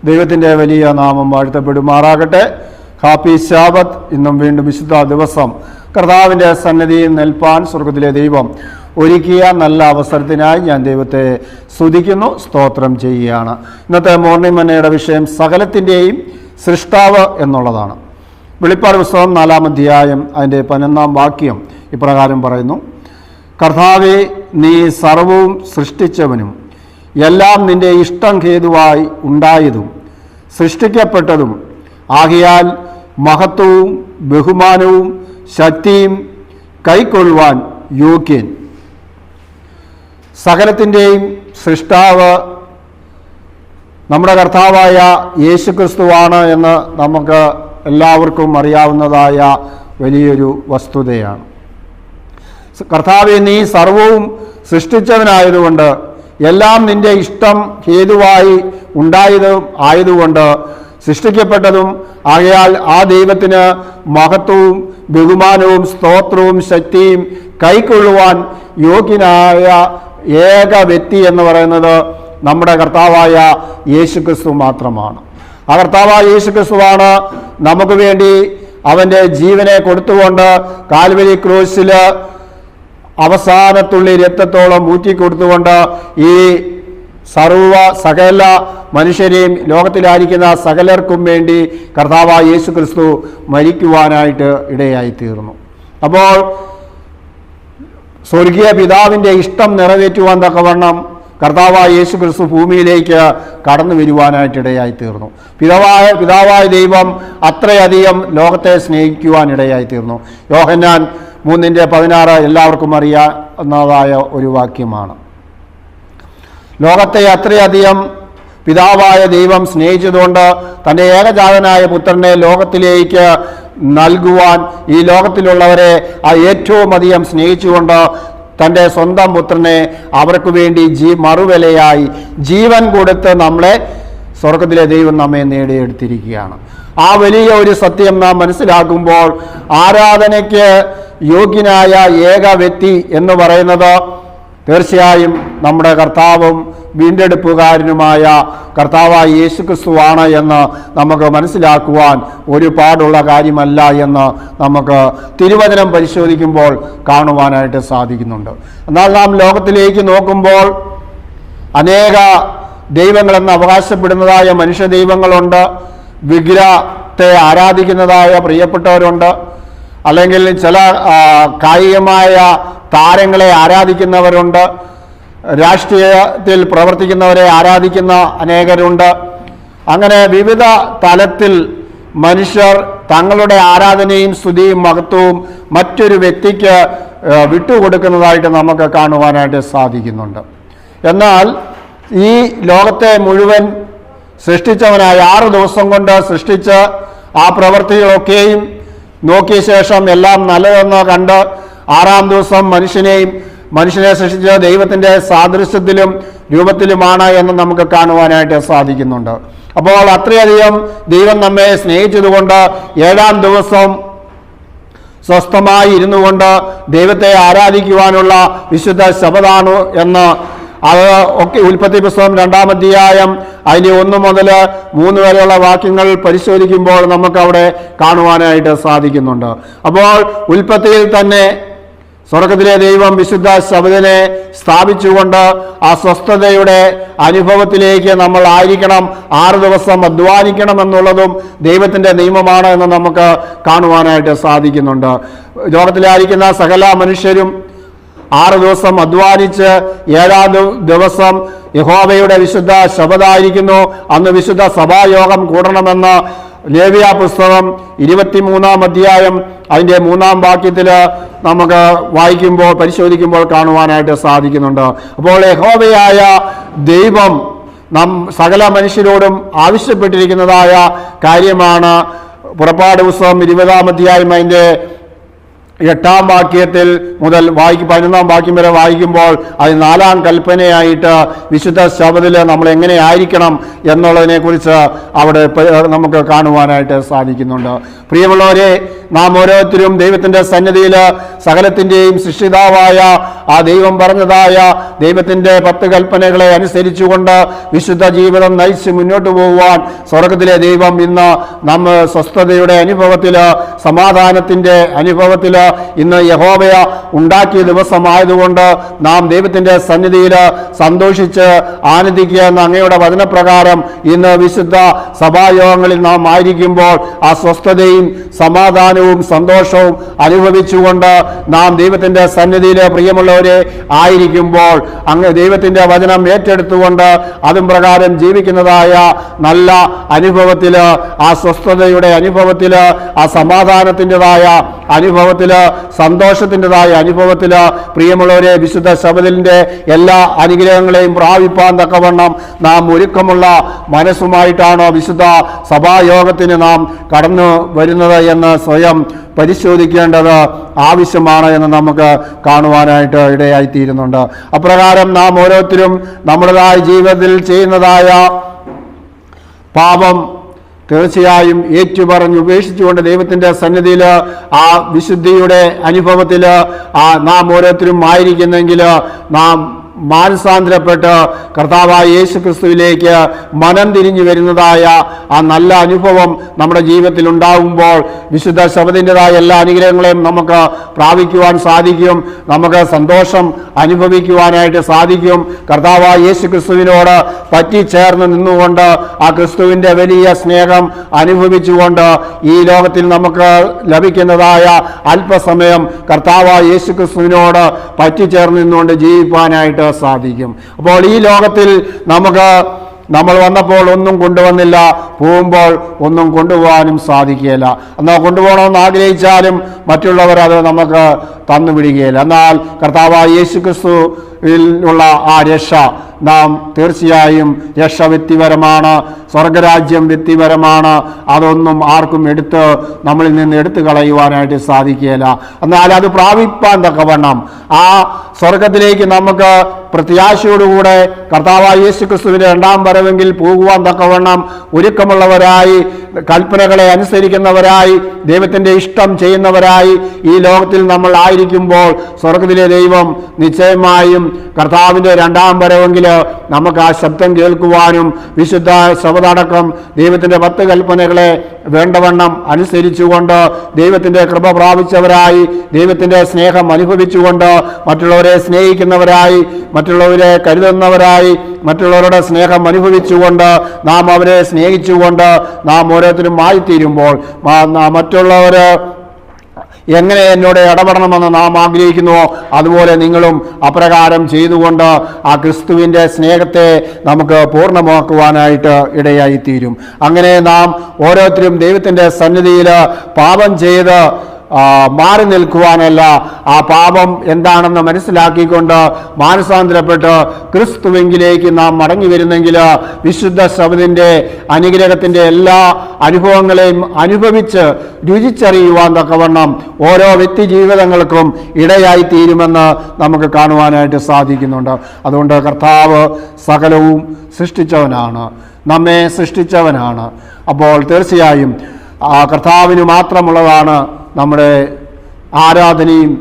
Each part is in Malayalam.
ദൈവത്തിൻ്റെ വലിയ നാമം വാഴ്ത്തപ്പെടുമാറാകട്ടെ. Happy Shabbat. ഇന്നും വീണ്ടും വിശുദ്ധ ദിവസം കർത്താവിൻ്റെ സന്നിധിയിൽ നിൽപ്പാൻ സ്വർഗത്തിലെ ദൈവം ഒരുക്കിയ നല്ല അവസരത്തിനായി ഞാൻ ദൈവത്തെ സ്തുതിക്കുന്നു, സ്തോത്രം ചെയ്യുകയാണ്. ഇന്നത്തെ മോർണിംഗ് മന്നയുടെ വിഷയം സകലത്തിൻ്റെയും സൃഷ്ടാവ് എന്നുള്ളതാണ്. വെളിപ്പാട് പുസ്തകം 4-ാം അധ്യായം അതിൻ്റെ 11-ാം വാക്യം ഇപ്രകാരം പറയുന്നു: കർത്താവേ, നീ സർവവും സൃഷ്ടിച്ചവനും എല്ലാം നിന്റെ ഇഷ്ടം ഹേതുവായി ഉണ്ടായതും സൃഷ്ടിക്കപ്പെട്ടതും ആകയാൽ മഹത്വവും ബഹുമാനവും ശക്തിയും കൈക്കൊള്ളുവാൻ യോഗ്യൻ. സകലത്തിൻ്റെയും സൃഷ്ടാവ് നമ്മുടെ കർത്താവായ യേശുക്രിസ്തുവാണ് എന്ന് നമുക്ക് എല്ലാവർക്കും അറിയാവുന്നതായ വലിയൊരു വസ്തുതയാണ്. കർത്താവേ, നീ സർവവും സൃഷ്ടിച്ചവനായതുകൊണ്ട് എല്ലാം നിന്റെ ഇഷ്ടം ഹേതുവായി ഉണ്ടായതും ആയതുകൊണ്ട് സൃഷ്ടിക്കപ്പെട്ടതും ആകയാൽ ആ ദൈവത്തിന് മഹത്വവും ബഹുമാനവും സ്തോത്രവും ശക്തിയും കൈക്കൊള്ളുവാൻ യോഗ്യനായ ഏക വ്യക്തി എന്ന് പറയുന്നത് നമ്മുടെ കർത്താവായ യേശുക്രിസ്തു മാത്രമാണ്. ആ കർത്താവായ യേശുക്രിസ്തുവാണ് നമുക്ക് വേണ്ടി അവൻ്റെ ജീവനെ കൊടുത്തുകൊണ്ട് കാൽവരി ക്രൂശിൽ അവസാനത്തുള്ളി രക്തത്തോളം ഊറ്റിക്കൊടുത്തുകൊണ്ട് ഈ സകല മനുഷ്യരെയും ലോകത്തിലായിരിക്കുന്ന സകലർക്കും വേണ്ടി കർത്താവായ യേശുക്രിസ്തു മരിക്കുവാനായിട്ട് ഇടയായിത്തീർന്നു. അപ്പോൾ സ്വർഗീയ പിതാവിൻ്റെ ഇഷ്ടം നിറവേറ്റുവാൻ തക്കവണ്ണം കർത്താവായ യേശുക്രിസ്തു ഭൂമിയിലേക്ക് കടന്നു വരുവാനായിട്ട് ഇടയായിത്തീർന്നു. പിതാവായ ദൈവം അത്രയധികം ലോകത്തെ സ്നേഹിക്കുവാൻ ഇടയായിത്തീർന്നു. യോഹന്നാൻ 3:16 എല്ലാവർക്കും അറിയാവുന്നതായ ഒരു വാക്യമാണ്. ലോകത്തെ അത്രയധികം പിതാവായ ദൈവം സ്നേഹിച്ചതുകൊണ്ട് തൻ്റെ ഏകജാതനായ പുത്രനെ ലോകത്തിലേക്ക് നൽകുവാൻ ഈ ലോകത്തിലുള്ളവരെ ഏറ്റവും അധികം സ്നേഹിച്ചുകൊണ്ട് തൻ്റെ സ്വന്തം പുത്രനെ അവർക്ക് വേണ്ടി മറുവിലയായി ജീവൻ കൊടുത്ത് നമ്മളെ സ്വർഗത്തിലെ ദൈവം നമ്മെ നേടിയെടുത്തിരിക്കുകയാണ്. ആ വലിയ ഒരു സത്യം നാം മനസ്സിലാക്കുമ്പോൾ ആരാധനയ്ക്ക് യോഗ്യനായ ഏക വ്യക്തി എന്ന് പറയുന്നത് തീർച്ചയായും നമ്മുടെ കർത്താവും വീണ്ടെടുപ്പുകാരനുമായ കർത്താവായ യേശുക്രിസ്തുവാണ് എന്ന് നമുക്ക് മനസ്സിലാക്കുവാൻ ഒരുപാടുള്ള കാര്യമല്ല എന്ന് നമുക്ക് തിരുവചനം പരിശോധിക്കുമ്പോൾ കാണുവാനായിട്ട് സാധിക്കുന്നുണ്ട്. എന്നാൽ നാം ലോകത്തിലേക്ക് നോക്കുമ്പോൾ അനേക ദൈവങ്ങളെന്ന് അവകാശപ്പെടുന്നതായ മനുഷ്യ ദൈവങ്ങളുണ്ട്, വിഗ്രഹത്തെ ആരാധിക്കുന്നതായ പ്രിയപ്പെട്ടവരുണ്ട്, അല്ലെങ്കിൽ ചില കായികമായ താരങ്ങളെ ആരാധിക്കുന്നവരുണ്ട്, രാഷ്ട്രീയത്തിൽ പ്രവർത്തിക്കുന്നവരെ ആരാധിക്കുന്ന അനേകരുണ്ട്. അങ്ങനെ വിവിധ തലത്തിൽ മനുഷ്യർ തങ്ങളുടെ ആരാധനയും സ്തുതിയും മഹത്വവും മറ്റൊരു വ്യക്തിക്ക് വിട്ടുകൊടുക്കുന്നതായിട്ട് നമുക്ക് കാണുവാനായിട്ട് സാധിക്കുന്നുണ്ട്. എന്നാൽ ഈ ലോകത്തെ മുഴുവൻ സൃഷ്ടിച്ചവനായ 6 ദിവസം കൊണ്ട് സൃഷ്ടിച്ച് ആ പ്രവൃത്തികളൊക്കെയും നോക്കിയ ശേഷം എല്ലാം നല്ലതെന്ന് കണ്ട് 6-ാം ദിവസം മനുഷ്യനെ സൃഷ്ടിച്ച ദൈവത്തിൻ്റെ സാദൃശ്യത്തിലും രൂപത്തിലുമാണ് എന്ന് നമുക്ക് കാണുവാനായിട്ട് സാധിക്കുന്നുണ്ട്. അപ്പോൾ അത്രയധികം ദൈവം നമ്മെ സ്നേഹിച്ചതുകൊണ്ട് 7-ാം ദിവസം സ്വസ്ഥമായി ഇരുന്നു കൊണ്ട് ദൈവത്തെ ആരാധിക്കുവാനുള്ള വിശുദ്ധ ശബദാണ് എന്ന് അത് ഒക്കെ ഉൽപ്പത്തി പുസ്തകം 2-ാം അധ്യായം അതിൻ്റെ 1 മുതൽ 3 വരെയുള്ള വാക്യങ്ങൾ പരിശോധിക്കുമ്പോൾ നമുക്കവിടെ കാണുവാനായിട്ട് സാധിക്കുന്നുണ്ട്. അപ്പോൾ ഉൽപ്പത്തിയിൽ തന്നെ സ്വർഗത്തിലെ ദൈവം വിശുദ്ധ ശബദിനെ സ്ഥാപിച്ചുകൊണ്ട് ആ സ്വസ്ഥതയുടെ അനുഭവത്തിലേക്ക് നമ്മൾ ആയിരിക്കണം, 6 ദിവസം അധ്വാനിക്കണം എന്നുള്ളതും ദൈവത്തിൻ്റെ നിയമമാണ് എന്ന് നമുക്ക് കാണുവാനായിട്ട് സാധിക്കുന്നുണ്ട്. ലോകത്തിലായിരിക്കുന്ന സകല മനുഷ്യരും 6 ദിവസം അധ്വാനിച്ച് 7-ാം ദിവസം യഹോവയുടെ വിശുദ്ധ ശബദായിരിക്കുന്നു, അന്ന് വിശുദ്ധ സഭായോഗം കൂടണമെന്ന് ലേവ്യ പുസ്തകം 23-ാം അധ്യായം അതിൻ്റെ 3-ാം വാക്യത്തിൽ നമുക്ക് പരിശോധിക്കുമ്പോൾ കാണുവാനായിട്ട് സാധിക്കുന്നുണ്ട്. അപ്പോൾ യഹോവയായ ദൈവം സകല മനുഷ്യരോടും ആവശ്യപ്പെട്ടിരിക്കുന്നതായ കാര്യമാണ്. പുറപ്പാട് പുസ്തകം 20-ാം അധ്യായം അതിൻ്റെ 8-ാം വാക്യത്തിൽ മുതൽ 11-ാം വാക്യം വരെ വായിക്കുമ്പോൾ അത് 4-ാം കൽപ്പനയായിട്ട് വിശുദ്ധ ശബത്തിൽ നമ്മൾ എങ്ങനെ ആയിരിക്കണം എന്നുള്ളതിനെക്കുറിച്ച് അവിടെ നമുക്ക് കാണുവാനായിട്ട് സാധിക്കുന്നുണ്ട്. പ്രിയമുള്ളവരെ, നാം ഓരോരുത്തരും ദൈവത്തിൻ്റെ സന്നിധിയിൽ സകലത്തിൻ്റെയും സൃഷ്ടിതാവായ ആ ദൈവം പറഞ്ഞതായ ദൈവത്തിൻ്റെ 10 കൽപ്പനകളെ അനുസരിച്ചുകൊണ്ട് വിശുദ്ധ ജീവിതം നയിച്ച് മുന്നോട്ട് പോകുവാൻ സ്വർഗത്തിലെ ദൈവം ഇന്ന് നമ്മൾ സ്വസ്ഥതയുടെ അനുഭവത്തിൽ, സമാധാനത്തിൻ്റെ അനുഭവത്തിൽ ഇന്ന് യഹോവയ ഉണ്ടാക്കിയ ദിവസമായതുകൊണ്ട് നാം ദൈവത്തിൻ്റെ സന്നിധിയിൽ സന്തോഷിച്ച് ആനന്ദിക്കുക എന്ന അങ്ങയുടെ വചനപ്രകാരം ഇന്ന് വിശുദ്ധ സഭായോഗങ്ങളിൽ നാം ആയിരിക്കുമ്പോൾ ആ സ്വസ്ഥതയും സമാധാനവും സന്തോഷവും അനുഭവിച്ചുകൊണ്ട് നാം ദൈവത്തിൻ്റെ സന്നിധിയിൽ പ്രിയമുള്ളവരെ ആയിരിക്കുമ്പോൾ അങ്ങ് ദൈവത്തിൻ്റെ വചനം ഏറ്റെടുത്തുകൊണ്ട് അതും പ്രകാരം ജീവിക്കുന്നതായ നല്ല അനുഭവത്തിൽ, ആ സ്വസ്ഥതയുടെ അനുഭവത്തിൽ, ആ സമാധാനത്തിൻ്റെതായ അനുഭവത്തിൽ, സന്തോഷത്തിൻ്റെതായ അനുഭവത്തിൽ പ്രിയമുള്ളവരെ വിശുദ്ധ ശബത്തിൻ്റെ എല്ലാ അനുഗ്രഹങ്ങളെയും പ്രാപിപ്പാൻ തക്കവണ്ണം നാം ഒരുക്കമുള്ള മനസ്സുമായിട്ടാണോ വിശുദ്ധ സഭായോഗത്തിന് നാം കടന്നു വരുന്നത് എന്ന് സ്വയം പരിശോധിക്കേണ്ടത് ആവശ്യമാണ് എന്ന് നമുക്ക് കാണുവാനായിട്ട് ഇടയായിത്തീരുന്നുണ്ട്. അപ്രകാരം നാം ഓരോരുത്തരും നമ്മുടേതായ ജീവിതത്തിൽ ചെയ്യുന്നതായ പാപം തീർച്ചയായും ഏറ്റുപറഞ്ഞ് ഉപേക്ഷിച്ചുകൊണ്ട് ദൈവത്തിൻ്റെ സന്നിധിയിൽ ആ വിശുദ്ധിയുടെ അനുഭവത്തിൽ നാം ഓരോരുത്തരും ആയിരിക്കുന്നെങ്കിൽ നാം മാനസാന്തരപ്പെട്ട് കർത്താവായ യേശു ക്രിസ്തുവിലേക്ക് മനം തിരിഞ്ഞു വരുന്നതായ ആ നല്ല അനുഭവം നമ്മുടെ ജീവിതത്തിൽ ഉണ്ടാകുമ്പോൾ വിശുദ്ധ ശബത്തിൻ്റെതായ എല്ലാ അനുഗ്രഹങ്ങളെയും നമുക്ക് പ്രാപിക്കുവാൻ സാധിക്കും. നമുക്ക് സന്തോഷം അനുഭവിക്കുവാനായിട്ട് സാധിക്കും. കർത്താവായ യേശു ക്രിസ്തുവിനോട് പറ്റിച്ചേർന്ന് നിന്നുകൊണ്ട് ആ ക്രിസ്തുവിൻ്റെ വലിയ സ്നേഹം അനുഭവിച്ചുകൊണ്ട് ഈ ലോകത്തിൽ നമുക്ക് ലഭിക്കുന്നതായ അല്പസമയം കർത്താവായ യേശു ക്രിസ്തുവിനോട് പറ്റിച്ചേർന്ന് നിന്നുകൊണ്ട് ജീവിക്കാനായിട്ട് സാധിക്കും. അപ്പോൾ ഈ ലോകത്തിൽ നമ്മൾ വന്നപ്പോൾ ഒന്നും കൊണ്ടുവന്നില്ല, പോകുമ്പോൾ ഒന്നും കൊണ്ടുപോകാനും സാധിക്കുകയില്ല. എന്നാൽ കൊണ്ടുപോകണമെന്ന് ആഗ്രഹിച്ചാലും മറ്റുള്ളവർ അത് നമുക്ക് തന്നുവിടുകയില്ല. എന്നാൽ കർത്താവായ യേശു ക്രിസ്തുവിലുള്ള ആ രക്ഷ നാം തീർച്ചയായും രക്ഷ വ്യക്തിപരമാണ്, സ്വർഗരാജ്യം വ്യക്തിപരമാണ്. അതൊന്നും ആർക്കും നമ്മളിൽ നിന്ന് എടുത്തു കളയുവാനായിട്ട് സാധിക്കുകയില്ല. എന്നാൽ അത് പ്രാപിപ്പാൻ തക്കവണ്ണം ആ സ്വർഗത്തിലേക്ക് നമുക്ക് പ്രത്യാശയോടുകൂടെ കർത്താവായ യേശു ക്രിസ്തുവിന്റെ 2-ാം വരവെങ്കിൽ പോകുവാൻ തക്കവണ്ണം ഒരുക്കമുള്ളവരായി, കൽപ്പനകളെ അനുസരിക്കുന്നവരായി, ദൈവത്തിൻ്റെ ഇഷ്ടം ചെയ്യുന്നവരായി ഈ ലോകത്തിൽ നമ്മൾ ആയിരിക്കുമ്പോൾ സ്വർഗത്തിലെ ദൈവം നിശ്ചയമായും കർത്താവിൻ്റെ 2-ാം വരവെങ്കിൽ നമുക്ക് ആ ശബ്ദം കേൾക്കുവാനും വിശുദ്ധ ശബതടക്കം ദൈവത്തിൻ്റെ 10 കൽപ്പനകളെ വേണ്ടവണ്ണം അനുസരിച്ചുകൊണ്ട് ദൈവത്തിൻ്റെ കൃപ പ്രാപിച്ചവരായി, ദൈവത്തിൻ്റെ സ്നേഹം അനുഭവിച്ചുകൊണ്ട് മറ്റുള്ളവരെ സ്നേഹിക്കുന്നവരായി, മറ്റുള്ളവരെ കരുതുന്നവരായി, മറ്റുള്ളവരുടെ സ്നേഹം അനുഭവിച്ചുകൊണ്ട് നാം അവരെ സ്നേഹിച്ചുകൊണ്ട് നാം ഓരോരുത്തരും ആയിത്തീരുമ്പോൾ മറ്റുള്ളവർ എങ്ങനെ എന്നോട് ഇടപെടണമെന്ന് നാം ആഗ്രഹിക്കുന്നുവോ അതുപോലെ നിങ്ങളും അപ്രകാരം ചെയ്തുകൊണ്ട് ആ ക്രിസ്തുവിൻ്റെ സ്നേഹത്തെ നമുക്ക് പൂർണ്ണമാക്കുവാനായിട്ട് ഇടയായിത്തീരും. അങ്ങനെ നാം ഓരോരുത്തരും ദൈവത്തിൻ്റെ സന്നിധിയിൽ പാപം ചെയ്ത് മാറി നിൽക്കുവാനല്ല, ആ പാപം എന്താണെന്ന് മനസ്സിലാക്കിക്കൊണ്ട് മാനസാന്തരപ്പെട്ട് ക്രിസ്തുവിലേക്ക് നാം മടങ്ങി വരുന്നെങ്കിൽ വിശുദ്ധ ശബത്തിൻ്റെ അനുഗ്രഹത്തിൻ്റെ എല്ലാ അനുഭവങ്ങളെയും അനുഭവിച്ച് രുചിച്ചറിയുവാൻ തക്കവണ്ണം ഓരോ വ്യക്തി ജീവിതങ്ങൾക്കും ഇടയായി തീരുമെന്ന് നമുക്ക് കാണുവാനായിട്ട് സാധിക്കുന്നുണ്ട്. അതുകൊണ്ട് കർത്താവ് സകലവും സൃഷ്ടിച്ചവനാണ്, നമ്മെ സൃഷ്ടിച്ചവനാണ്. അപ്പോൾ തീർച്ചയായും ആ കർത്താവിന് മാത്രമുള്ളതാണ് നമ്മുടെ ആരാധനയും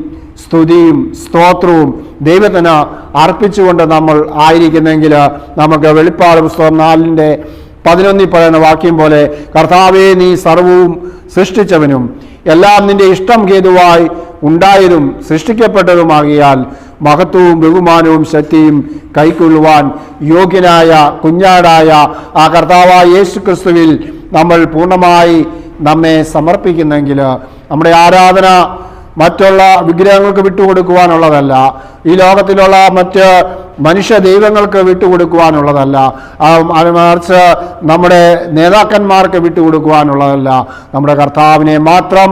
സ്തുതിയും സ്തോത്രവും ദൈവത്തിന് അർപ്പിച്ചുകൊണ്ട് നമ്മൾ ആയിരിക്കുന്നെങ്കിൽ നമുക്ക് വെളിപ്പാട് പുസ്തകം 4:11 പറയുന്ന വാക്യം പോലെ, കർത്താവേ നീ സർവവും സൃഷ്ടിച്ചവനും എല്ലാം നിന്റെ ഇഷ്ടം ഹേതുവായി ഉണ്ടായതും സൃഷ്ടിക്കപ്പെട്ടതുമാകിയാൽ മഹത്വവും ബഹുമാനവും ശക്തിയും കൈക്കൊള്ളുവാൻ യോഗ്യനായ കുഞ്ഞാടായ ആ കർത്താവായ യേശു ക്രിസ്തുവിൽ നമ്മൾ പൂർണ്ണമായി നമ്മെ സമർപ്പിക്കുന്നെങ്കിൽ നമ്മുടെ ആരാധന മറ്റുള്ള വിഗ്രഹങ്ങൾക്ക് വിട്ടുകൊടുക്കുവാനുള്ളതല്ല, ഈ ലോകത്തിലുള്ള മറ്റ് മനുഷ്യ ദൈവങ്ങൾക്ക് വിട്ടുകൊടുക്കുവാനുള്ളതല്ല, മറിച്ച് നമ്മുടെ നേതാക്കന്മാർക്ക് വിട്ടുകൊടുക്കുവാനുള്ളതല്ല. നമ്മുടെ കർത്താവിനെ മാത്രം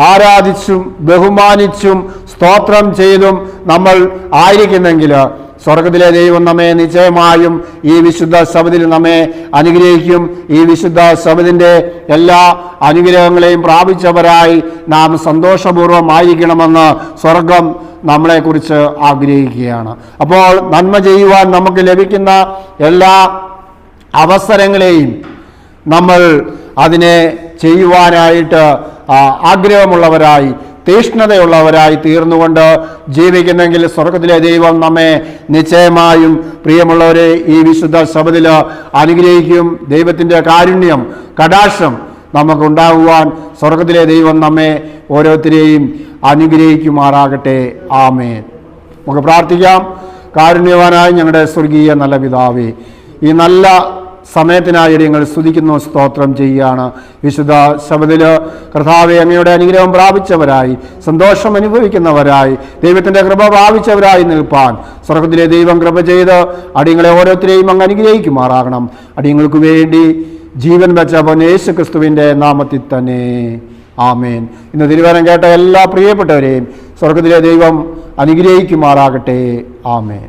ആരാധിച്ചും ബഹുമാനിച്ചും സ്തോത്രം ചെയ്തും നമ്മൾ ആയിരിക്കുന്നെങ്കിൽ സ്വർഗത്തിലെ ദൈവം നമ്മെ നിശ്ചയമായും ഈ വിശുദ്ധ സഭയിൽ നമ്മെ അനുഗ്രഹിക്കും. ഈ വിശുദ്ധ സഭയുടെ എല്ലാ അനുഗ്രഹങ്ങളെയും പ്രാപിച്ചവരായി നാം സന്തോഷപൂർവ്വം ആയിരിക്കണമെന്ന് സ്വർഗം നമ്മളെക്കുറിച്ച് ആഗ്രഹിക്കുകയാണ്. അപ്പോൾ നന്മ ചെയ്യുവാൻ നമുക്ക് ലഭിക്കുന്ന എല്ലാ അവസരങ്ങളെയും നമ്മൾ അതിനെ ചെയ്യുവാനായിട്ട് ആഗ്രഹമുള്ളവരായി, തീഷ്ണതയുള്ളവരായി തീർന്നുകൊണ്ട് ജീവിക്കുന്നെങ്കിൽ സ്വർഗത്തിലെ ദൈവം നമ്മെ നിശ്ചയമായും പ്രിയമുള്ളവരെ ഈ വിശുദ്ധ സഭയിൽ അനുഗ്രഹിക്കും. ദൈവത്തിൻ്റെ കാരുണ്യം, കടാക്ഷം നമുക്കുണ്ടാകുവാൻ സ്വർഗത്തിലെ ദൈവം നമ്മെ ഓരോരുത്തരെയും അനുഗ്രഹിക്കുമാറാകട്ടെ. ആമേൻ. നമുക്ക് പ്രാർത്ഥിക്കാം. കാരുണ്യവാനായ ഞങ്ങളുടെ സ്വർഗീയ നല്ല പിതാവേ, ഈ നല്ല സമയത്തിനായി ഞങ്ങൾ സ്തുതിക്കുന്നു, സ്തോത്രം ചെയ്യുകയാണ്. വിശുദ്ധ സഭയിൽ കർത്താവെ അങ്ങയുടെ അനുഗ്രഹം പ്രാപിച്ചവരായി, സന്തോഷം അനുഭവിക്കുന്നവരായി, ദൈവത്തിൻ്റെ കൃപ പ്രാപിച്ചവരായി നിൽപ്പാൻ സ്വർഗത്തിലെ ദൈവം കൃപ ചെയ്ത് അടിയങ്ങളെ ഓരോരുത്തരെയും അങ്ങ് അനുഗ്രഹിക്കുമാറാകണം. അടിയങ്ങൾക്ക് വേണ്ടി ജീവൻ വെച്ച യേശു ക്രിസ്തുവിൻ്റെ നാമത്തിൽ തന്നെ ആമേൻ. ഇന്ന് തിരുവചനം കേട്ട എല്ലാ പ്രിയപ്പെട്ടവരെയും സ്വർഗത്തിലെ ദൈവം അനുഗ്രഹിക്കുമാറാകട്ടെ. ആമേൻ.